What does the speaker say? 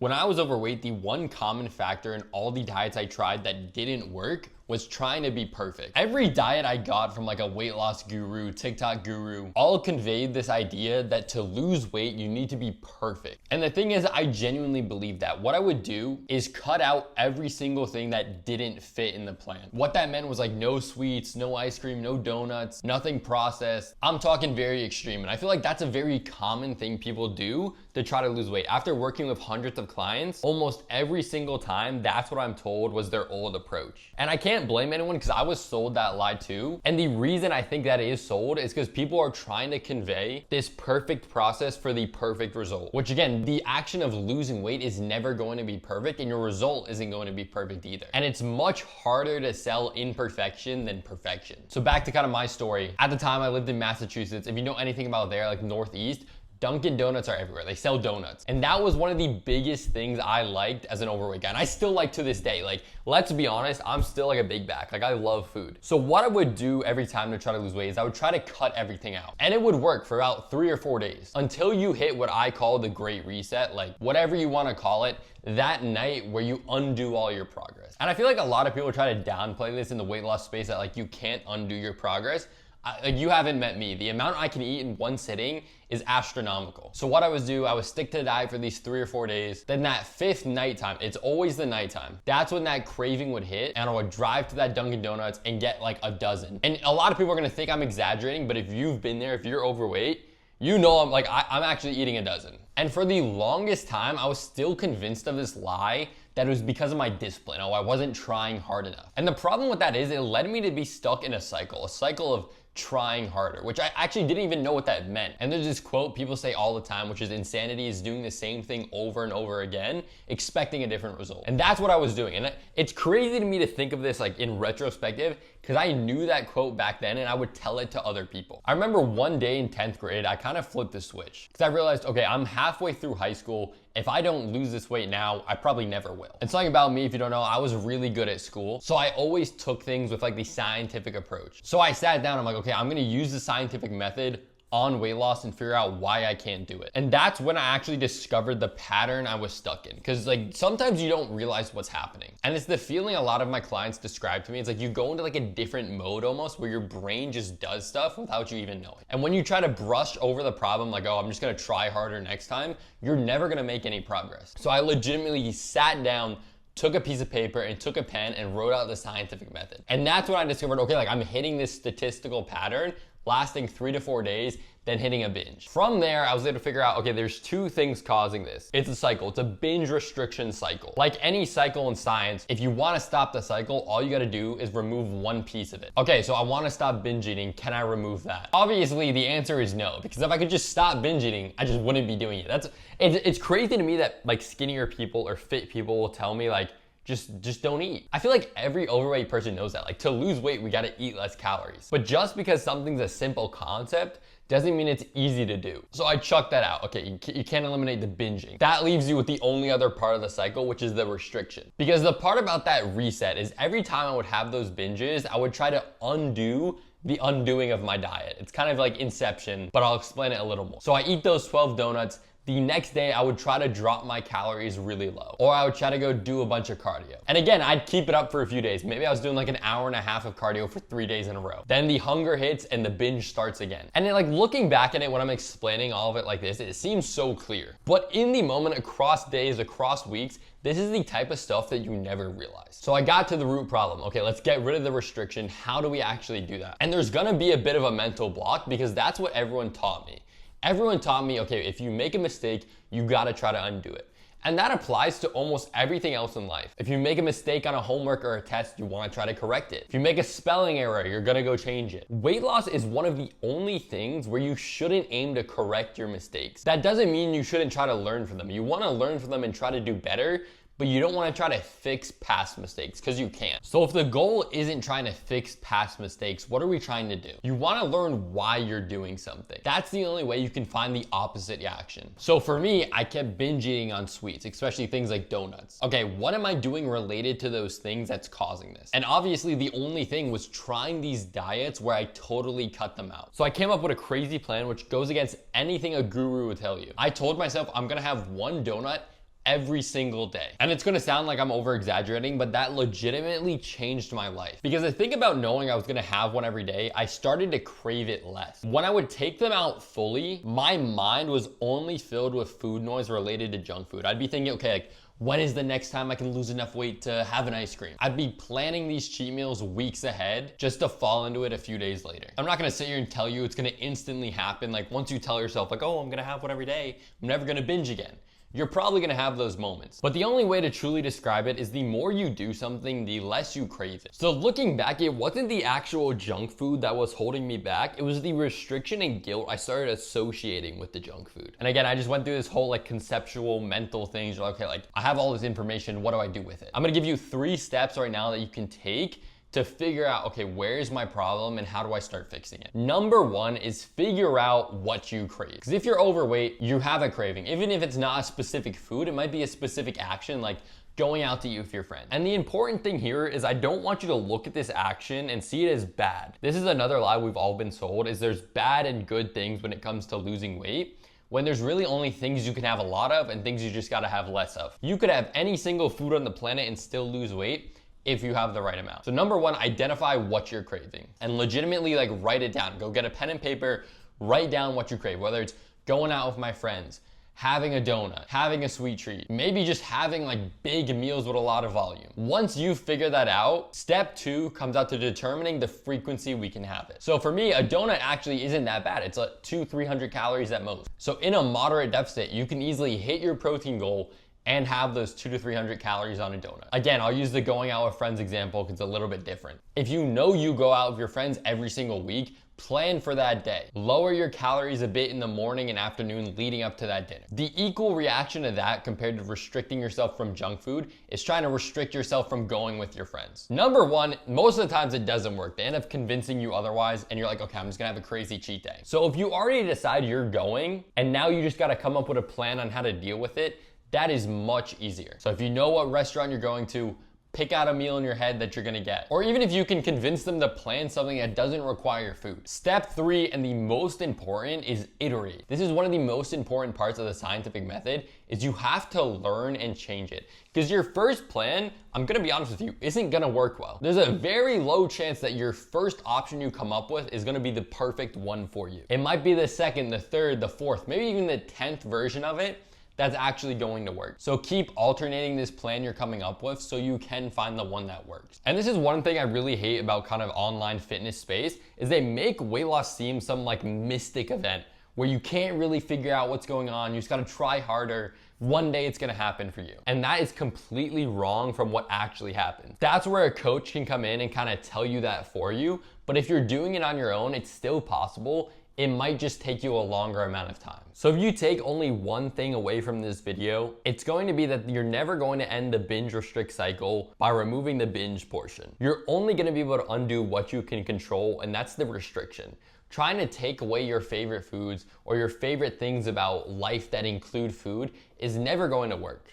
When I was overweight, the one common factor in all the diets I tried that didn't work was trying to be perfect. Every diet I got from like a weight loss guru, TikTok guru, all conveyed this idea that to lose weight, you need to be perfect. And the thing is, I genuinely believe that. What I would do is cut out every single thing that didn't fit in the plan. What that meant was like no sweets, no ice cream, no donuts, nothing processed. I'm talking very extreme. And I feel like that's a very common thing people do to try to lose weight. After working with hundreds of clients, almost every single time, that's what I'm told was their old approach. And I can't blame anyone because I was sold that lie too. And the reason I think that it is sold is because people are trying to convey this perfect process for the perfect result, which again, the action of losing weight is never going to be perfect and your result isn't going to be perfect either. And it's much harder to sell imperfection than perfection. So back to kind of my story. At the time I lived in Massachusetts. If you know anything about there, like Northeast, Dunkin' Donuts are everywhere. They sell donuts. And that was one of the biggest things I liked as an overweight guy. And I still like to this day. Like, let's be honest, I'm still like a big back. Like, I love food. So what I would do every time to try to lose weight is I would try to cut everything out. And it would work for about 3 or 4 days until you hit what I call the great reset, like whatever you want to call it, that night where you undo all your progress. And I feel like a lot of people try to downplay this in the weight loss space that like you can't undo your progress. Like you haven't met me. The amount I can eat in one sitting is astronomical. So what I would do, I would stick to the diet for these 3 or 4 days. Then that 5th nighttime, it's always the nighttime. That's when that craving would hit and I would drive to that Dunkin' Donuts and get like a dozen. And a lot of people are gonna think I'm exaggerating, but if you've been there, if you're overweight, you know I'm actually eating a dozen. And for the longest time, I was still convinced of this lie that it was because of my discipline. Oh, I wasn't trying hard enough. And the problem with that is it led me to be stuck in a cycle of trying harder, which I actually didn't even know what that meant. And there's this quote people say all the time, which is insanity is doing the same thing over and over again, expecting a different result. And that's what I was doing. And it's crazy to me to think of this like in retrospective, because I knew that quote back then and I would tell it to other people. I remember one day in 10th grade, I kind of flipped the switch because I realized, okay, I'm halfway through high school. If I don't lose this weight now, I probably never will. And something about me, if you don't know, I was really good at school. So I always took things with like the scientific approach. So I sat down, I'm like, okay, I'm gonna use the scientific method on weight loss and figure out why I can't do it. And that's when I actually discovered the pattern I was stuck in. Because like sometimes you don't realize what's happening. And it's the feeling a lot of my clients describe to me. It's like you go into like a different mode almost where your brain just does stuff without you even knowing. And when you try to brush over the problem, like, oh, I'm just gonna try harder next time, you're never gonna make any progress. So I legitimately sat down, took a piece of paper and took a pen and wrote out the scientific method. And that's when I discovered, okay, like I'm hitting this statistical pattern lasting 3 to 4 days, then hitting a binge. From there, I was able to figure out, okay, there's 2 things causing this. It's a cycle. It's a binge restriction cycle. Like any cycle in science, if you want to stop the cycle, all you got to do is remove one piece of it. Okay, so I want to stop binge eating. Can I remove that? Obviously, the answer is no, because if I could just stop binge eating, I just wouldn't be doing it. It's crazy to me that like skinnier people or fit people will tell me like, just don't eat. I feel like every overweight person knows that. Like to lose weight, we gotta eat less calories. But just because something's a simple concept doesn't mean it's easy to do. So I chucked that out. Okay, you can't eliminate the binging. That leaves you with the only other part of the cycle, which is the restriction. Because the part about that reset is every time I would have those binges, I would try to undo the undoing of my diet. It's kind of like Inception, but I'll explain it a little more. So I eat those 12 donuts. The next day, I would try to drop my calories really low, or I would try to go do a bunch of cardio. And again, I'd keep it up for a few days. Maybe I was doing like an hour and a half of cardio for 3 days in a row. Then the hunger hits and the binge starts again. And then like looking back at it when I'm explaining all of it like this, it seems so clear. But in the moment, across days, across weeks, this is the type of stuff that you never realize. So I got to the root problem. Okay, let's get rid of the restriction. How do we actually do that? And there's gonna be a bit of a mental block because that's what everyone taught me. Everyone taught me, okay, if you make a mistake, you gotta try to undo it. And that applies to almost everything else in life. If you make a mistake on a homework or a test, you wanna try to correct it. If you make a spelling error, you're gonna go change it. Weight loss is one of the only things where you shouldn't aim to correct your mistakes. That doesn't mean you shouldn't try to learn from them. You wanna learn from them and try to do better, but you don't want to try to fix past mistakes because you can't. So if the goal isn't trying to fix past mistakes, what are we trying to do? You want to learn why you're doing something. That's the only way you can find the opposite reaction. So for me, I kept binge eating on sweets, especially things like donuts. Okay, what am I doing related to those things that's causing this? And obviously the only thing was trying these diets where I totally cut them out. So I came up with a crazy plan which goes against anything a guru would tell you. I told myself I'm gonna have one donut every single day. And it's gonna sound like I'm over exaggerating, but that legitimately changed my life. Because I think about knowing I was gonna have one every day, I started to crave it less. When I would take them out fully, my mind was only filled with food noise related to junk food. I'd be thinking, okay, like, when is the next time I can lose enough weight to have an ice cream? I'd be planning these cheat meals weeks ahead just to fall into it a few days later. I'm not gonna sit here and tell you it's gonna instantly happen. Like once you tell yourself like, oh, I'm gonna have one every day, I'm never gonna binge again. You're probably gonna have those moments. But the only way to truly describe it is the more you do something, the less you crave it. So looking back, it wasn't the actual junk food that was holding me back. It was the restriction and guilt I started associating with the junk food. And again, I just went through this whole like conceptual mental things. You're like, okay, like I have all this information, what do I do with it? I'm gonna give you 3 steps right now that you can take to figure out, okay, where's my problem and how do I start fixing it? Number 1 is figure out what you crave. Because if you're overweight, you have a craving. Even if it's not a specific food, it might be a specific action like going out to eat with your friends. And the important thing here is I don't want you to look at this action and see it as bad. This is another lie we've all been sold, is there's bad and good things when it comes to losing weight, when there's really only things you can have a lot of and things you just gotta have less of. You could have any single food on the planet and still lose weight if you have the right amount. So number 1, identify what you're craving and legitimately like write it down. Go get a pen and paper, write down what you crave, whether it's going out with my friends, having a donut, having a sweet treat, maybe just having like big meals with a lot of volume. Once you figure that out, step 2 comes out to determining the frequency we can have it. So for me, a donut actually isn't that bad. It's like 200-300 calories at most. So in a moderate deficit, you can easily hit your protein goal and have those 200-300 calories on a donut. Again, I'll use the going out with friends example because it's a little bit different. If you know you go out with your friends every single week, plan for that day. Lower your calories a bit in the morning and afternoon leading up to that dinner. The equal reaction to that compared to restricting yourself from junk food is trying to restrict yourself from going with your friends. Number 1, most of the times it doesn't work. They end up convincing you otherwise and you're like, okay, I'm just gonna have a crazy cheat day. So if you already decide you're going and now you just gotta come up with a plan on how to deal with it, that is much easier. So if you know what restaurant you're going to, pick out a meal in your head that you're gonna get. Or even if you can convince them to plan something that doesn't require food. Step 3, and the most important, is iterate. This is one of the most important parts of the scientific method, is you have to learn and change it. Because your first plan, I'm gonna be honest with you, isn't gonna work well. There's a very low chance that your first option you come up with is gonna be the perfect one for you. It might be the second, the third, the fourth, maybe even the 10th version of it that's actually going to work. So keep alternating this plan you're coming up with so you can find the one that works. And this is one thing I really hate about kind of online fitness space, is they make weight loss seem some like mystic event where you can't really figure out what's going on. You just gotta try harder. One day it's gonna happen for you. And that is completely wrong from what actually happens. That's where a coach can come in and kind of tell you that for you. But if you're doing it on your own, it's still possible. It might just take you a longer amount of time. So if you take only one thing away from this video, it's going to be that you're never going to end the binge restrict cycle by removing the binge portion. You're only gonna be able to undo what you can control, and that's the restriction. Trying to take away your favorite foods or your favorite things about life that include food is never going to work.